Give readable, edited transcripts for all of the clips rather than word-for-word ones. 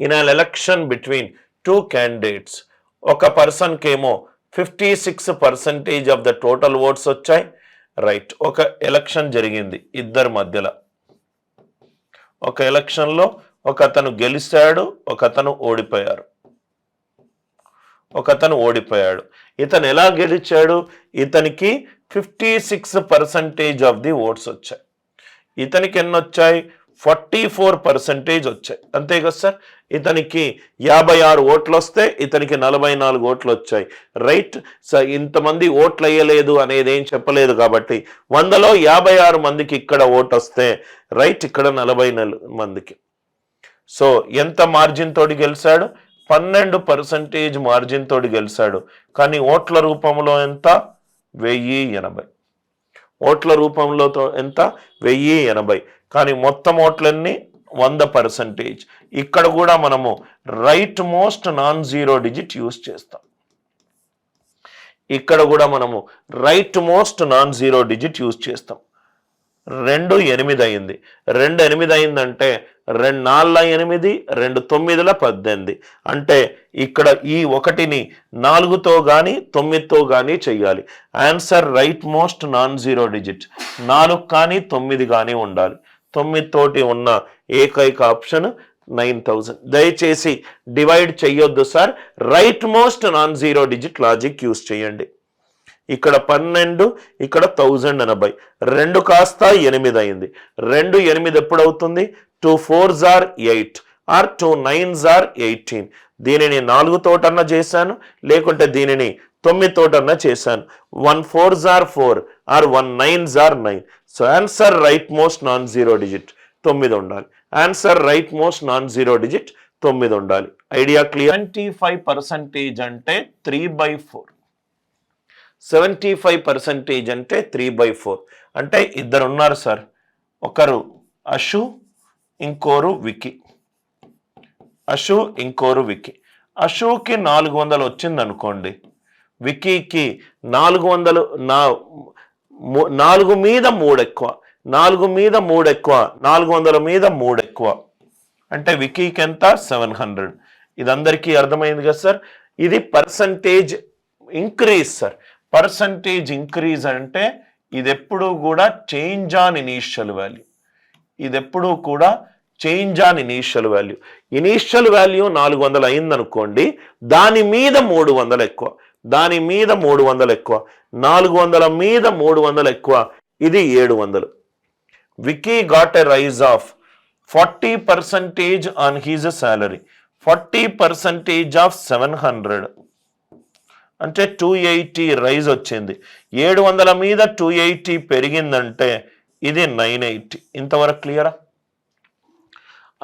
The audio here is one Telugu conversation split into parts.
In an election between two candidates, ఒక పర్సన్కేమో 56% ఆఫ్ ద టోటల్ ఓట్స్ వచ్చాయి. రైట్, ఒక ఎలక్షన్ జరిగింది ఇద్దరి మధ్యలో. ఒక ఎలక్షన్లో ఒక అతను గెలిచాడు, ఒక అతను ఓడిపోయాడు. ఇతను ఎలా గెలిచాడు? ఇతనికి 56% ఆఫ్ ది ఓట్స్ వచ్చాయి. ఇతనికి ఎన్ని వచ్చాయి? 44% వచ్చాయి. అంతే కదా సార్? ఇతనికి 56 ఓట్లు వస్తే ఇతనికి 44 ఓట్లు వచ్చాయి. రైట్, సో ఇంతమంది ఓట్లు అయ్యలేదు అనేది ఏం చెప్పలేదు కాబట్టి 100లో 56 మందికి ఇక్కడ ఓటు వస్తే రైట్, ఇక్కడ 44 మందికి. సో ఎంత మార్జిన్ తోటి గెలిచాడు? 12% మార్జిన్ తోటి గెలిచాడు. కానీ ఓట్ల రూపంలో ఎంత? 1080. ఓట్ల రూపంలో ఎంత? 1080. కానీ మొత్తం ఓట్లన్నీ 100%. ఇక్కడ కూడా మనము right most non zero digit use చేస్తాం. ఇక్కడ కూడా మనము right most non zero digit use చేస్తాం. 2 8 అయింది. 2 8 అయిందంటే 2 4 8, 2 9 18. అంటే ఇక్కడ ఈ 1ని 4తో కానీ 9తో కానీ చెయ్యాలి. Answer rightmost non zero digit 4 కానీ 9 కానీ ఉండాలి. 9 తోటి ఉన్న ఏకైక ఆప్షన్ 9000. దయచేసి డివైడ్ చెయ్యొద్దు sir, right most non zero digit logic use చేయండి. ఇక్కడ 12, ఇక్కడ 1080. 2 కాస్త 8 అయింది. 2 8 ఎప్పుడవుతుంది? 2 4s are 8 are 2 9s are 18. దీనిని 4 తోటన్నా చేశాను, లేకుంటే దీనిని 9 తోటన్నా చేశాను. 1 4s are 4 are 1 9s are 9. So answer rightmost non zero digit 9 ఉండాలి. Answer rightmost non zero digit 9 ఉండాలి. Idea clear? 75% అంటే 3/4. 75% అంటే 3/4. అంటే ఇద్దరు ఉన్నారు సార్, ఒకరు అశు, ఇంకోరు వికీ. అశుకి 400 వచ్చింది అనుకోండి, వికీకి 400, 4 మీద 3 ఎక్కువ, 4 మీద 3 ఎక్కువ, 400 మీద 3 ఎక్కువ. అంటే వికీకి ఎంత? 700. ఇది అందరికీ అర్థమైంది కదా సార్? ఇది percentage increase sir. Percentage increase అంటే ఇది ఎప్పుడు కూడా change on initial value. Initial value 400 అయిందనుకోండి, దాని మీద 300 ఎక్కువ, 400 మీద 300 ఎక్కువ, ఇది 700. Vicky got a raise of 40% on his salary. 40% of 700 అంటే 280 రైజ్ వచ్చింది. 700 మీద 280 పెరిగిందంటే ఇది 980. ఇంతవరకు క్లియరా?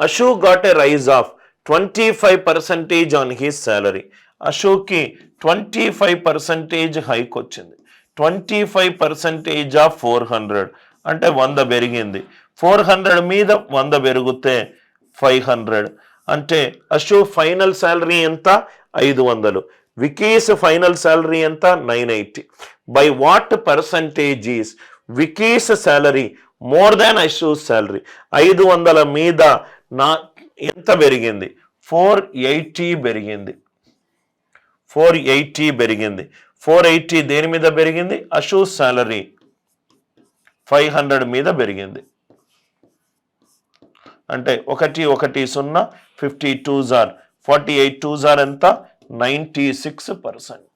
Ashu got a raise of 25% on his salary. అశుకి 25% హైక్ వచ్చింది. 25% ఆఫ్ 400 అంటే 100 పెరిగింది. 400 మీద 100 పెరిగితే 500. అంటే అశు ఫైనల్ సాలరీ ఎంత? 500. వికీస్ ఫైనల్ సాలరీ ఎంత? 980. By what percentage is Vicky's salary more than Ashu's salary? 500 మీద ఎంత పెరిగింది? 480 పెరిగింది. 480 దేని మీద పెరిగింది? అశూస్ సాలరీ 500 మీద పెరిగింది. అంటే 1 1 0, 52s are 48 are ఎంత? 96%.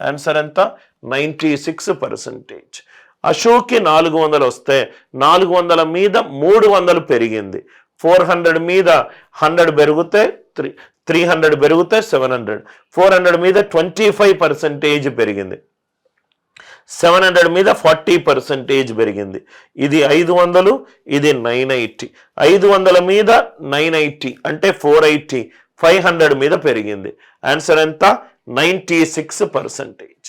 ఆన్సర్ ఎంత? 96%. అశోక్కి 400 వస్తే 400 మీద 300 పెరిగింది. 400 మీద 100 పెరిగితే 300 పెరిగితే 700. 400 మీద 25% పెరిగింది. 700 మీద 40% పెరిగింది. ఇది 500, ఇది 980. 500 మీద 980 అంటే 480. 500 మీద పెరిగింది. ఆన్సర్ ఎంత? 96%.